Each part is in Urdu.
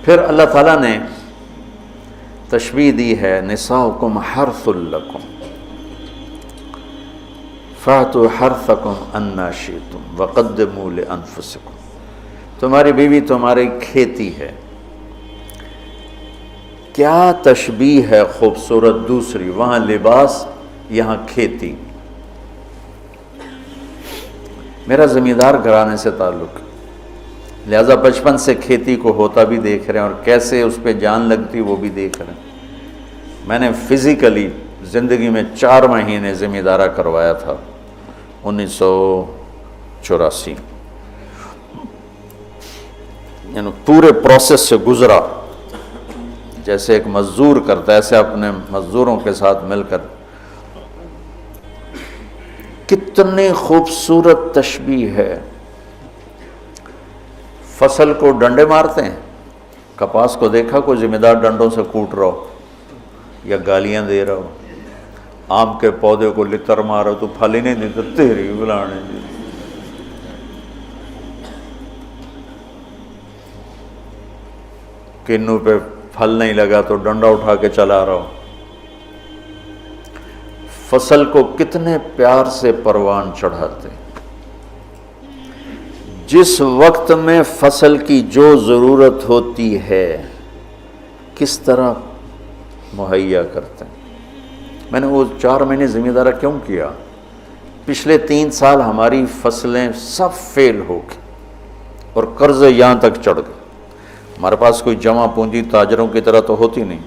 پھر اللہ تعالیٰ نے تشبیہ دی ہے نساؤکم حرث لکم فاتوا حرثکم انا شئتم وقدموا لانفسکم، تمہاری بیوی تمہاری کھیتی ہے۔ کیا تشبیہ ہے خوبصورت دوسری، وہاں لباس یہاں کھیتی۔ میرا زمیندار گھرانے سے تعلق، لہذا بچپن سے کھیتی کو ہوتا بھی دیکھ رہے ہیں اور کیسے اس پہ جان لگتی وہ بھی دیکھ رہے ہیں۔ میں نے فزیکلی زندگی میں 4 مہینے زمیندارہ کروایا تھا 1984، یعنی پورے پروسیس سے گزرا، جیسے ایک مزدور کرتا ہے ایسے اپنے مزدوروں کے ساتھ مل کر۔ کتنی خوبصورت تشبیہ ہے۔ فصل کو ڈنڈے مارتے ہیں، کپاس کو دیکھا کوئی ذمہ دار ڈنڈوں سے کوٹ رہا ہو یا گالیاں دے رہا ہو، آم کے پودے کو لتر مارو تو پھل ہی نہیں دیتا، تیری بلانے دی۔ کنو پہ پھل نہیں لگا تو ڈنڈا اٹھا کے چلا رہا ہو۔ فصل کو کتنے پیار سے پروان چڑھاتے، جس وقت میں فصل کی جو ضرورت ہوتی ہے کس طرح مہیا کرتے ہیں۔ میں نے وہ 4 مہینے زمیندارہ کیوں کیا؟ پچھلے 3 سال ہماری فصلیں سب فیل ہو گئی اور قرضے یہاں تک چڑھ گئے۔ ہمارے پاس کوئی جمع پونجی تاجروں کی طرح تو ہوتی نہیں،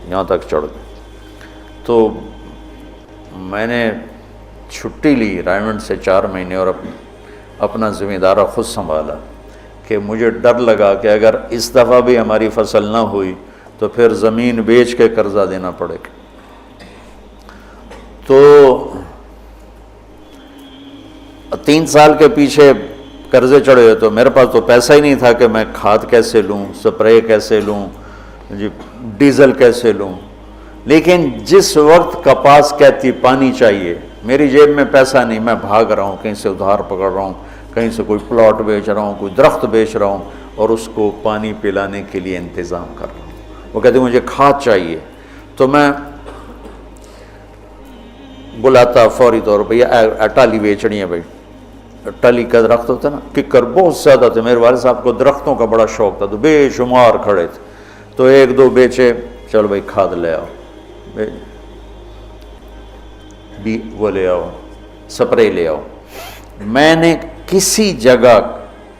یہاں تک چڑھ گئے۔ تو میں نے چھٹی لی رائمنڈ سے 4 مہینے اور اپنا زمیندارہ خود سنبھالا، کہ مجھے ڈر لگا کہ اگر اس دفعہ بھی ہماری فصل نہ ہوئی تو پھر زمین بیچ کے قرضہ دینا پڑے گا۔ تو 3 سال کے پیچھے قرضے چڑھے ہوئے، تو میرے پاس تو پیسہ ہی نہیں تھا کہ میں کھاد کیسے لوں، سپرے کیسے لوں، ڈیزل کیسے لوں۔ لیکن جس وقت کپاس کہتی پانی چاہیے، میری جیب میں پیسہ نہیں، میں بھاگ رہا ہوں، کہیں سے ادھار پکڑ رہا ہوں، کہیں سے کوئی پلاٹ بیچ رہا ہوں، کوئی درخت بیچ رہا ہوں اور اس کو پانی پلانے کے لیے انتظام کر رہا ہوں۔ وہ کہتے مجھے کھاد چاہیے، تو میں بلاتا فوری طور پہ، اٹالی بیچنی ہے بھائی۔ ٹلی کا درخت ہوتا ہے نا، ککر بہت زیادہ تھے، میرے والد صاحب کو درختوں کا بڑا شوق تھا، تو بے شمار کھڑے تھے، تو 1-2 بیچے، چلو بھائی کھاد لے آؤ، وہ لے آؤ، سپرے لے آؤ۔ میں نے کسی جگہ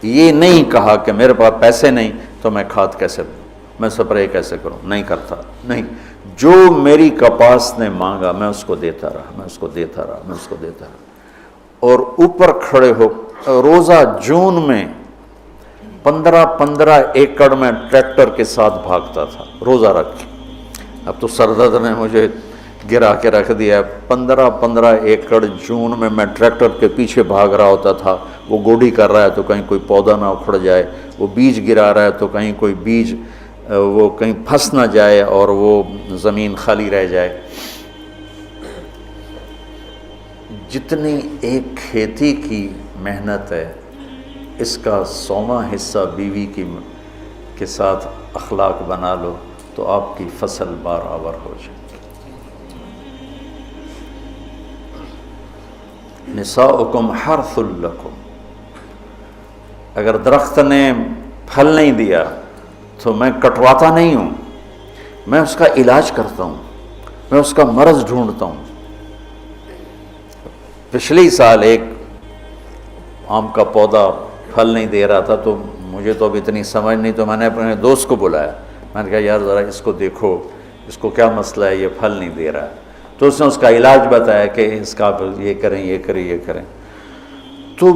یہ نہیں کہا کہ میرے پاس پیسے نہیں تو میں کھاد کیسے لوں، میں سپرے کیسے کروں، نہیں کرتا، نہیں۔ جو میری کپاس نے مانگا میں اس کو دیتا رہا، میں اس کو دیتا رہا، میں اس کو دیتا رہا۔ اور اوپر کھڑے ہو روزہ جون میں 15 ایکڑ میں ٹریکٹر کے ساتھ بھاگتا تھا روزہ رکھ کے۔ اب تو سردرد نے مجھے گرا کے رکھ دیا۔ 15 ایکڑ جون میں ٹریکٹر کے پیچھے بھاگ رہا ہوتا تھا، وہ گوڈی کر رہا ہے تو کہیں کوئی پودا نہ اکھڑ جائے، وہ بیج گرا رہا ہے تو کہیں کوئی بیج وہ کہیں پھنس نہ جائے اور وہ زمین خالی رہ جائے۔ جتنی ایک کھیتی کی محنت ہے، اس کا 100واں حصہ بیوی کے ساتھ اخلاق بنا لو تو آپ کی فصل برابر ہو جائے۔ نساؤکم حرث لکم، اگر درخت نے پھل نہیں دیا تو میں کٹواتا نہیں ہوں، میں اس کا علاج کرتا ہوں، میں اس کا مرض ڈھونڈتا ہوں۔ پچھلی سال ایک آم کا پودا پھل نہیں دے رہا تھا، تو مجھے تو اب اتنی سمجھ نہیں، تو میں نے اپنے دوست کو بلایا، میں نے کہا یار ذرا اس کو دیکھو، اس کو کیا مسئلہ ہے، یہ پھل نہیں دے رہا ہے۔ تو اس نے اس کا علاج بتایا کہ اس کا یہ کریں، یہ کریں، یہ کریں۔ تو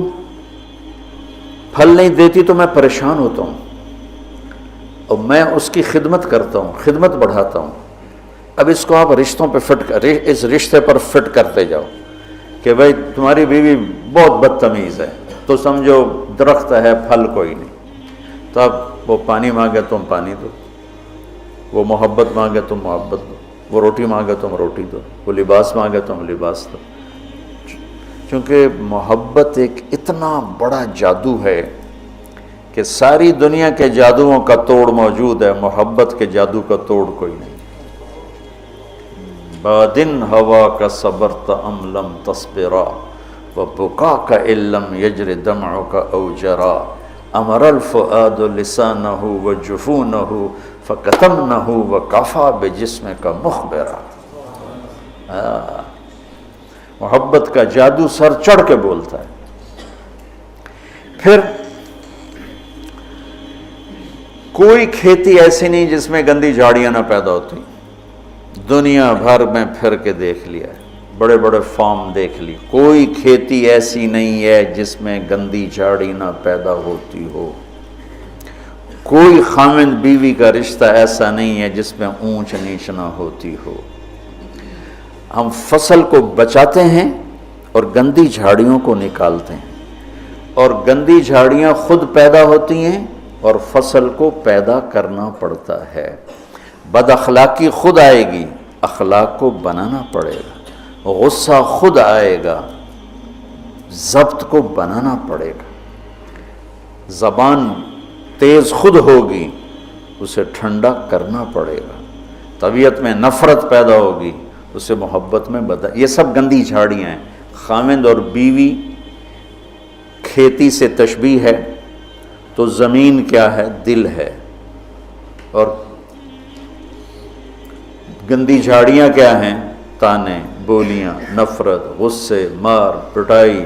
پھل نہیں دیتی تو میں پریشان ہوتا ہوں اور میں اس کی خدمت کرتا ہوں، خدمت بڑھاتا ہوں۔ اب اس کو آپ رشتوں پہ اس رشتے پر فٹ کرتے جاؤ کہ بھائی تمہاری بیوی بہت بدتمیز ہے، تو سمجھو درخت ہے پھل کوئی نہیں۔ تو اب وہ پانی مانگے تم پانی دو، وہ محبت مانگے تم محبت دو، وہ روٹی مانگے تم روٹی دو، وہ لباس مانگے تم لباس دو۔ چونکہ محبت ایک اتنا بڑا جادو ہے کہ ساری دنیا کے جادوؤں کا توڑ موجود ہے، محبت کے جادو کا توڑ کوئی نہیں۔ بادن ہوا کا صبرت ام لم تصبرا وبکا کا علم یجر دمع کا اوجرا امر الفؤاد لسانہ وجفونہ فکتمنہ وکفا بجسم کا مخبرا۔ محبت کا جادو سر چڑھ کے بولتا ہے۔ پھر کوئی کھیتی ایسی نہیں جس میں گندی جھاڑیاں نہ پیدا ہوتی، دنیا بھر میں پھر کے دیکھ لیا ہے، بڑے بڑے فارم دیکھ لی، کوئی کھیتی ایسی نہیں ہے جس میں گندی جھاڑی نہ پیدا ہوتی ہو، کوئی خاوند بیوی کا رشتہ ایسا نہیں ہے جس میں اونچ نیچ نہ ہوتی ہو۔ ہم فصل کو بچاتے ہیں اور گندی جھاڑیوں کو نکالتے ہیں، اور گندی جھاڑیاں خود پیدا ہوتی ہیں اور فصل کو پیدا کرنا پڑتا ہے۔ بد اخلاقی خود آئے گی، اخلاق کو بنانا پڑے گا، غصہ خود آئے گا، ضبط کو بنانا پڑے گا، زبان تیز خود ہوگی، اسے ٹھنڈا کرنا پڑے گا، طبیعت میں نفرت پیدا ہوگی، اسے محبت میں بدل۔ یہ سب گندی جھاڑیاں ہیں۔ خاوند اور بیوی کھیتی سے تشبیہ ہے تو زمین کیا ہے؟ دل ہے، اور گندی جھاڑیاں کیا ہیں؟ تانے، بولیاں، نفرت، غصے، مار پٹائی،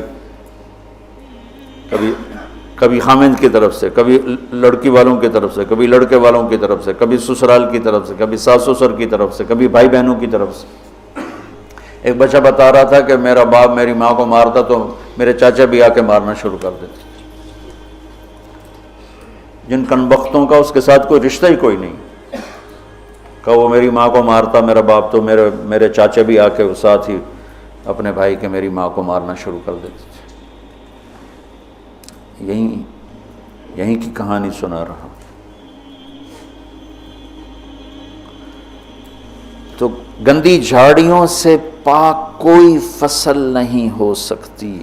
کبھی خاوند کی طرف سے، کبھی لڑکی والوں کی طرف سے، کبھی لڑکے والوں کی طرف سے، کبھی سسرال کی طرف سے، کبھی ساس سسر کی طرف سے، کبھی بھائی بہنوں کی طرف سے۔ ایک بچہ بتا رہا تھا کہ میرا باپ میری ماں کو مارتا تو میرے چاچا بھی آ کے مارنا شروع کر دیتے، جن کنبختوں کا اس کے ساتھ کوئی رشتہ ہی کوئی نہیں، کہ وہ میری ماں کو مارتا میرا باپ تو میرے چاچا بھی آ کے ساتھ ہی اپنے بھائی کے میری ماں کو مارنا شروع کر دیتے تھے۔ یہیں کی کہانی سنا رہا۔ تو گندی جھاڑیوں سے پاک کوئی فصل نہیں ہو سکتی،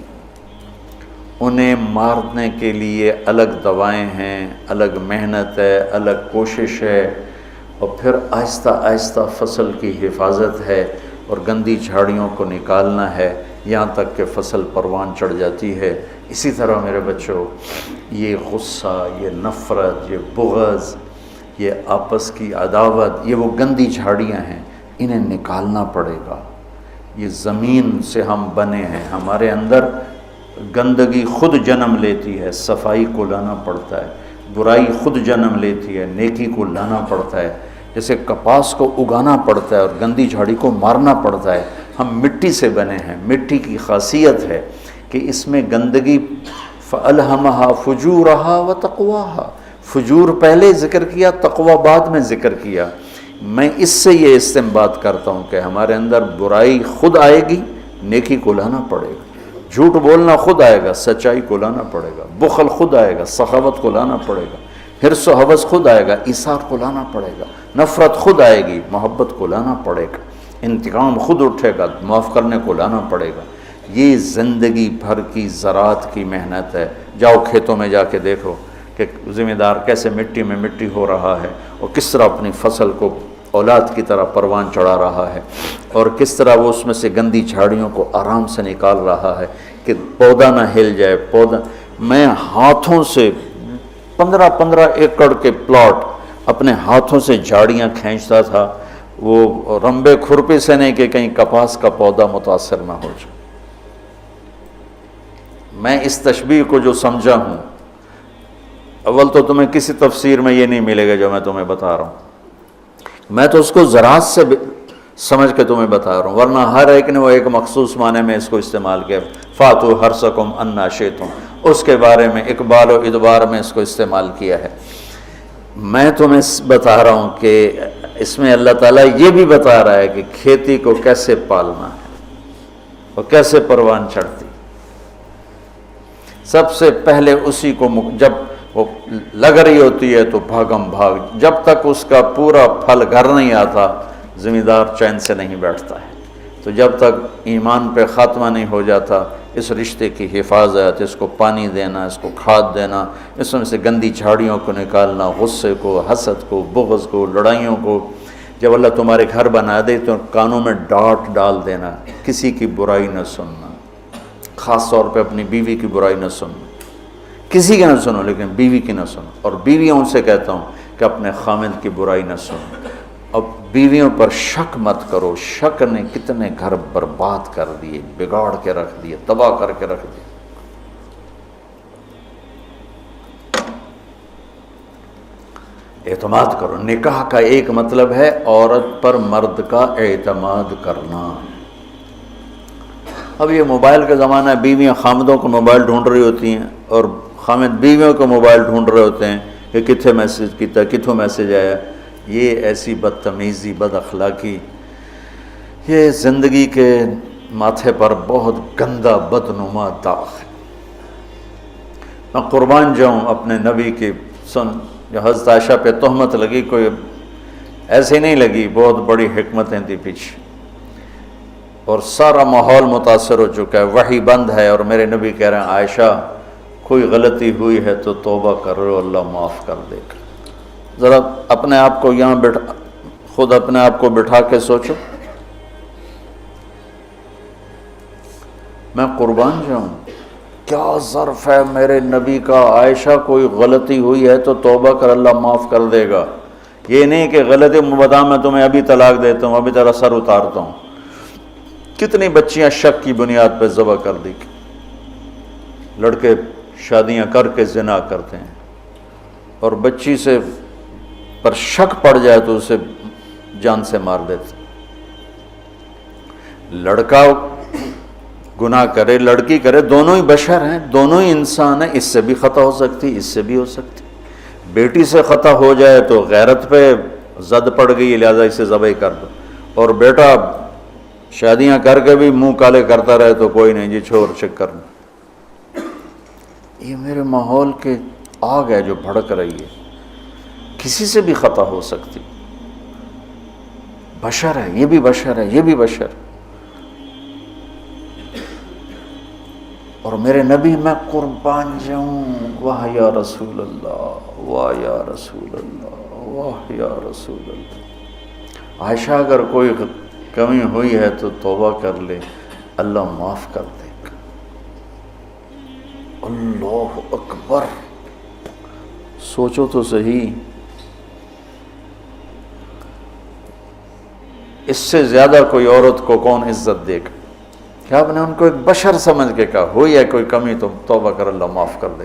انہیں مارنے کے لیے الگ دوائیں ہیں، الگ محنت ہے، الگ کوشش ہے، اور پھر آہستہ آہستہ فصل کی حفاظت ہے اور گندی جھاڑیوں کو نکالنا ہے، یہاں تک کہ فصل پروان چڑھ جاتی ہے۔ اسی طرح میرے بچوں، یہ غصہ، یہ نفرت، یہ بغض، یہ آپس کی عداوت، یہ وہ گندی جھاڑیاں ہیں، انہیں نکالنا پڑے گا۔ یہ زمین سے ہم بنے ہیں، ہمارے اندر گندگی خود جنم لیتی ہے، صفائی کو لانا پڑتا ہے، برائی خود جنم لیتی ہے، نیکی کو لانا پڑتا ہے۔ جیسے کپاس کو اگانا پڑتا ہے اور گندی جھاڑی کو مارنا پڑتا ہے، ہم مٹی سے بنے ہیں۔ مٹی کی خاصیت ہے کہ اس میں گندگی فَأَلْهَمَهَا فُجُورَهَا وَتَقْوَاهَا، فجور پہلے ذکر کیا، تقوی بعد میں ذکر کیا۔ میں اس سے یہ استنباط کرتا ہوں کہ ہمارے اندر برائی خود آئے گی، نیکی کو لانا پڑے گا، جھوٹ بولنا خود آئے گا، سچائی کو لانا پڑے گا، بخل خود آئے گا، سخاوت کو لانا پڑے گا، حرص و حوث خود آئے گا، ایثار کو لانا پڑے گا، نفرت خود آئے گی، محبت کو لانا پڑے گا، انتقام خود اٹھے گا، معاف کرنے کو لانا پڑے گا۔ یہ زندگی بھر کی زراعت کی محنت ہے۔ جاؤ کھیتوں میں جا کے دیکھو کہ ذمہ دار کیسے مٹی میں مٹی ہو رہا ہے، اور کس طرح اپنی فصل کو اولاد کی طرح پروان چڑھا رہا ہے، اور کس طرح وہ اس میں سے گندی جھاڑیوں کو آرام سے نکال رہا ہے کہ پودا نہ ہل جائے۔ میں ہاتھوں سے 15 ایکڑ کے پلاٹ اپنے ہاتھوں سے جھاڑیاں کھینچتا تھا، وہ رمبے کھرپے سے نہیں کہ کہیں کپاس کا پودا متاثر نہ ہو جائے۔ میں اس تشبیہ کو جو سمجھا ہوں، اول تو تمہیں کسی تفسیر میں یہ نہیں ملے گا جو میں تمہیں بتا رہا ہوں، میں تو اس کو زراعت سے سمجھ کے تمہیں بتا رہا ہوں، ورنہ ہر ایک نے وہ ایک مخصوص معنی میں اس کو استعمال کیا۔ فاتو حرثکم انا شئتم، اس کے بارے میں اقبال و ادبار میں اس کو استعمال کیا ہے۔ میں تمہیں بتا رہا ہوں کہ اس میں اللہ تعالیٰ یہ بھی بتا رہا ہے کہ کھیتی کو کیسے پالنا ہے اور کیسے پروان چڑھتی۔ سب سے پہلے اسی کو جب وہ لگ رہی ہوتی ہے تو بھاگم بھاگ، جب تک اس کا پورا پھل گھر نہیں آتا زمیندار چین سے نہیں بیٹھتا ہے۔ تو جب تک ایمان پہ خاتمہ نہیں ہو جاتا، اس رشتے کی حفاظت، اس کو پانی دینا، اس کو کھاد دینا، اس میں سے گندی جھاڑیوں کو نکالنا، غصے کو، حسد کو، بغض کو، لڑائیوں کو۔ جب اللہ تمہارے گھر بنا دے تو کانوں میں ڈانٹ ڈال دینا، کسی کی برائی نہ سننا، خاص طور پہ اپنی بیوی کی برائی نہ سننا، کسی کی نہ سنو لیکن بیوی کی نہ سنو۔ اور بیویوں سے کہتا ہوں کہ اپنے خامند کی برائی نہ سنو۔ اب بیویوں پر شک مت کرو، شک نے کتنے گھر برباد کر دیے، بگاڑ کے رکھ دیے، تباہ کر کے رکھ دیے۔ اعتماد کرو۔ نکاح کا ایک مطلب ہے عورت پر مرد کا اعتماد کرنا۔ اب یہ موبائل کا زمانہ ہے، بیویاں خامدوں کو موبائل ڈھونڈ رہی ہوتی ہیں اور خامد بیویوں کو موبائل ڈھونڈ رہے ہوتے ہیں کہ کتنے میسج کیتا، کتوں میسج آیا۔ یہ ایسی بدتمیزی، بد اخلاقی، یہ زندگی کے ماتھے پر بہت گندا بدنما داغ ہے۔ میں قربان جاؤں اپنے نبی کی سن، جو حضرت عائشہ پہ تہمت لگی کوئی ایسے نہیں لگی، بہت بڑی حکمتیں تھی پیچھے، اور سارا ماحول متاثر ہو چکا ہے، وحی بند ہے، اور میرے نبی کہہ رہے ہیں عائشہ کوئی غلطی ہوئی ہے تو توبہ کرو، اللہ معاف کر دے گا۔ ذرا اپنے آپ کو یہاں خود اپنے آپ کو بٹھا کے سوچو۔ میں قربان جاؤں، کیا ظرف ہے میرے نبی کا، عائشہ کوئی غلطی ہوئی ہے تو توبہ کر، اللہ معاف کر دے گا۔ یہ نہیں کہ غلطی بتا میں تمہیں ابھی طلاق دیتا ہوں، ابھی تیرا سر اتارتا ہوں۔ کتنی بچیاں شک کی بنیاد پہ ذبح کر دی، لڑکے شادیاں کر کے زنا کرتے ہیں، اور بچی سے پر شک پڑ جائے تو اسے جان سے مار دیتے۔ لڑکا گناہ کرے، لڑکی کرے، دونوں ہی بشر ہیں، دونوں ہی انسان ہیں، اس سے بھی خطا ہو سکتی، اس سے بھی ہو سکتی۔ بیٹی سے خطا ہو جائے تو غیرت پہ زد پڑ گئی لہذا اسے ذبح کر دو، اور بیٹا شادیاں کر کے بھی منہ کالے کرتا رہے تو کوئی نہیں جی چھوڑ چکر۔ یہ میرے ماحول کے آگ ہے جو بھڑک رہی ہے، کسی سے بھی خطا ہو سکتی، بشر ہے، یہ بھی بشر ہے، یہ بھی بشر۔ اور میرے نبی، میں قربان جاؤں، واہ یا رسول اللہ، واہ یا رسول اللہ، واہ یا رسول اللہ۔ عائشہ اگر کوئی کمی ہوئی ہے تو توبہ کر لے، اللہ معاف کر دے گا۔ اللہ اکبر، سوچو تو صحیح، اس سے زیادہ کوئی عورت کو کون عزت دے گا؟ کہ آپ نے ان کو ایک بشر سمجھ کے کہا، ہوئی ہے کوئی کمی تو توبہ کر، اللہ معاف کر دے،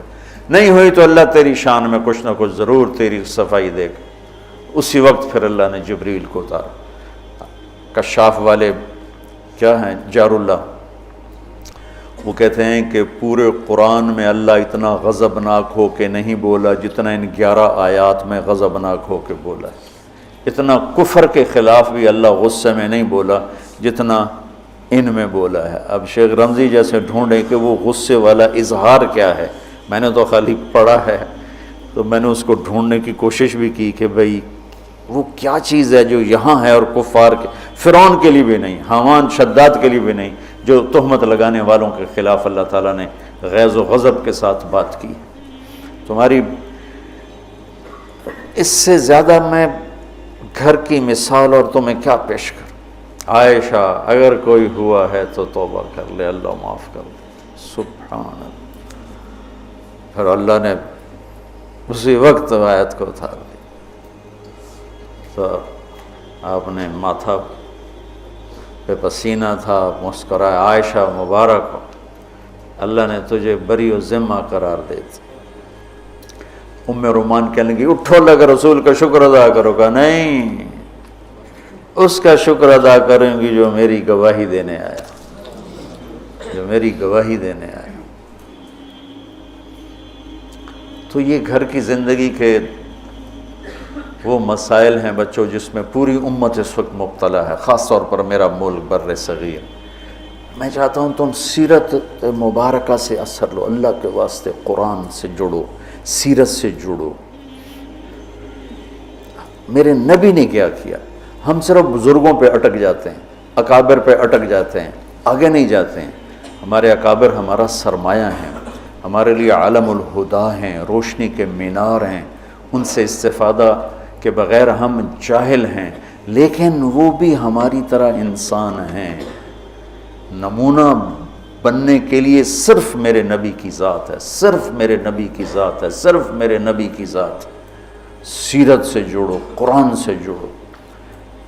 نہیں ہوئی تو اللہ تیری شان میں کچھ نہ کچھ ضرور تیری صفائی دے گا۔ اسی وقت پھر اللہ نے جبریل کو اتارا۔ کشاف والے کیا ہیں، جار اللہ، وہ کہتے ہیں کہ پورے قرآن میں اللہ اتنا غضبناک ہو کے نہیں بولا جتنا ان 11 آیات میں غضبناک ہو کے بولا ہے۔ اتنا کفر کے خلاف بھی اللہ غصے میں نہیں بولا جتنا ان میں بولا ہے۔ اب شیخ رمضی جیسے ڈھونڈیں کہ وہ غصے والا اظہار کیا ہے، میں نے تو خالی پڑھا ہے، تو میں نے اس کو ڈھونڈنے کی کوشش بھی کی کہ بھئی وہ کیا چیز ہے جو یہاں ہے اور کفار کے، فرعون کے لیے بھی نہیں، حامان شداد کے لیے بھی نہیں، جو تہمت لگانے والوں کے خلاف اللہ تعالیٰ نے غیظ و غضب کے ساتھ بات کی۔ تمہاری اس سے زیادہ میں گھر کی مثال اور تمہیں کیا پیش کروں؟ عائشہ اگر کوئی ہوا ہے تو توبہ کر لے، اللہ معاف کر دے۔ سبحان اللہ۔ پھر اللہ نے اسی وقت آیت کو اتار دی، تو آپ نے ماتھا پہ پسینہ تھا، مسکرایا، عائشہ مبارک ہو، اللہ نے تجھے بری و ذمہ قرار دے دی۔ ام رومان کہنے لگی اٹھو، اللہ کے رسول کا شکر ادا کرو گا؟ نہیں، اس کا شکر ادا کریں گی جو میری گواہی دینے آیا، جو میری گواہی دینے آیا۔ تو یہ گھر کی زندگی کے وہ مسائل ہیں بچوں جس میں پوری امت اس وقت مبتلا ہے، خاص طور پر میرا ملک بر صغیر۔ میں چاہتا ہوں تم سیرت مبارکہ سے اثر لو، اللہ کے واسطے قرآن سے جڑو، سیرت سے جڑو۔ میرے نبی نے کیا کیا؟ ہم صرف بزرگوں پہ اٹک جاتے ہیں، اکابر پہ اٹک جاتے ہیں، آگے نہیں جاتے ہیں۔ ہمارے اکابر ہمارا سرمایہ ہیں، ہمارے لیے عالم الہدا ہیں، روشنی کے مینار ہیں، ان سے استفادہ کے بغیر ہم جاہل ہیں، لیکن وہ بھی ہماری طرح انسان ہیں۔ نمونہ بننے کے لیے صرف میرے نبی کی ذات ہے، صرف میرے نبی کی ذات ہے، صرف میرے نبی کی ذات۔ سیرت سے جوڑو، قرآن سے جوڑو۔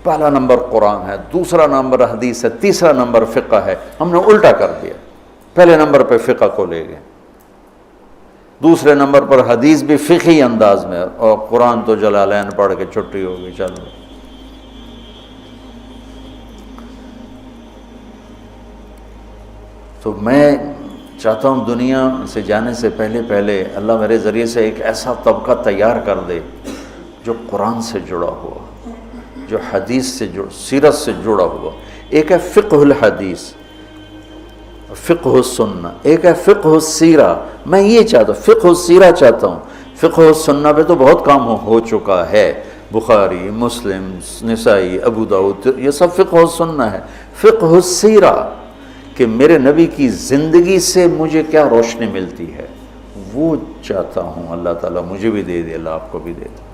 پہلا نمبر قرآن ہے، دوسرا نمبر حدیث ہے، تیسرا نمبر فقہ ہے۔ ہم نے الٹا کر دیا، پہلے نمبر پہ فقہ کو لے گئے، دوسرے نمبر پر حدیث بھی فقہی انداز میں، اور قرآن تو جلالین پڑھ کے چھٹی ہوگی، چلو۔ تو میں چاہتا ہوں دنیا سے جانے سے پہلے اللہ میرے ذریعے سے ایک ایسا طبقہ تیار کر دے جو قرآن سے جڑا ہوا، جو حدیث سے سیرت سے جڑا ہوا۔ ایک ہے فقہ الحدیث، فقہ السنہ، ایک ہے فقہ السیرہ۔ میں یہ چاہتا ہوں، فقہ السیرہ چاہتا ہوں۔ فقہ السنہ پہ تو بہت کام ہو چکا ہے، بخاری، مسلم، نسائی، ابو داؤد، یہ سب فقہ السنہ ہے۔ فقہ السیرہ کہ میرے نبی کی زندگی سے مجھے کیا روشنی ملتی ہے، وہ چاہتا ہوں۔ اللہ تعالیٰ مجھے بھی دے دے، اللہ آپ کو بھی دے دے۔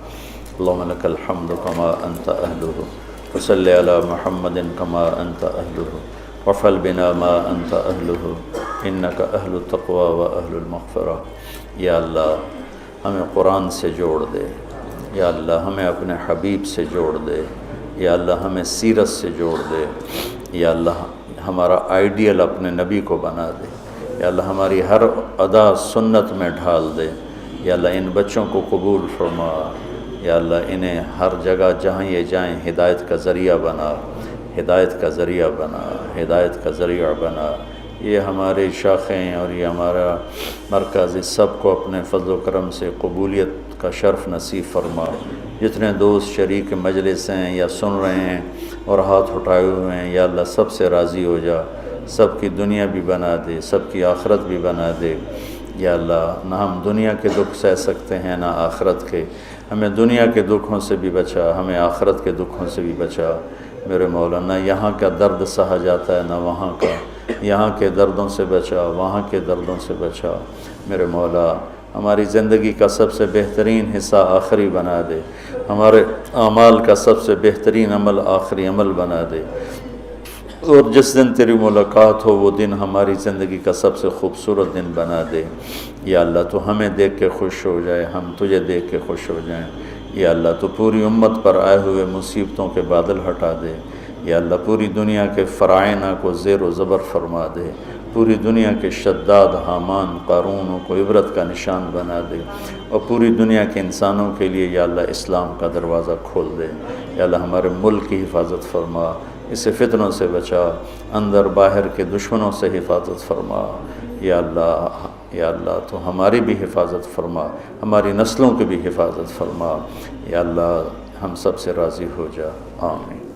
اللہم لک الحمد کما انت اہلہ، وصلی علی محمد کما انت اہلہ، وافعل بنا ما انت اہلہ، انک اہل التقوی و اہل المغفرہ۔ یا اللہ ہمیں قرآن سے جوڑ دے، یا اللہ ہمیں اپنے حبیب سے جوڑ دے، یا اللہ ہمیں سیرت سے جوڑ دے، یا اللہ ہمارا آئیڈیل اپنے نبی کو بنا دے، یا اللہ ہماری ہر ادا سنت میں ڈھال دے، یا اللہ ان بچوں کو قبول فرما، یا اللہ انہیں ہر جگہ جہاں یہ جائیں ہدایت کا ذریعہ بنا، ہدایت کا ذریعہ بنا، ہدایت کا ذریعہ بنا۔ یہ ہمارے شاخیں اور یہ ہمارا مرکز، اس سب کو اپنے فضل و کرم سے قبولیت کا شرف نصیب فرما۔ جتنے دوست شریک مجلس ہیں یا سن رہے ہیں اور ہاتھ اٹھائے ہوئے ہیں، یا اللہ سب سے راضی ہو جا، سب کی دنیا بھی بنا دے، سب کی آخرت بھی بنا دے۔ یا اللہ نہ ہم دنیا کے دکھ سہ سکتے ہیں نہ آخرت کے، ہمیں دنیا کے دکھوں سے بھی بچا، ہمیں آخرت کے دکھوں سے بھی بچا میرے مولا۔ نہ یہاں کا درد سہا جاتا ہے نہ وہاں کا، یہاں کے دردوں سے بچا، وہاں کے دردوں سے بچا میرے مولا۔ ہماری زندگی کا سب سے بہترین حصہ آخری بنا دے، ہمارے اعمال کا سب سے بہترین عمل آخری عمل بنا دے، اور جس دن تیری ملاقات ہو وہ دن ہماری زندگی کا سب سے خوبصورت دن بنا دے۔ یا اللہ تو ہمیں دیکھ کے خوش ہو جائے، ہم تجھے دیکھ کے خوش ہو جائیں۔ یا اللہ تو پوری امت پر آئے ہوئے مصیبتوں کے بادل ہٹا دے۔ یا اللہ پوری دنیا کے فرعونہ کو زیر و زبر فرما دے، پوری دنیا کے شداد، حامان، قارون کو عبرت کا نشان بنا دے، اور پوری دنیا کے انسانوں کے لیے یا اللہ اسلام کا دروازہ کھول دے۔ یا اللہ ہمارے ملک کی حفاظت فرما، اسے فتنوں سے بچا، اندر باہر کے دشمنوں سے حفاظت فرما۔ یا اللہ تو ہماری بھی حفاظت فرما، ہماری نسلوں کی بھی حفاظت فرما۔ یا اللہ ہم سب سے راضی ہو جا، آمین۔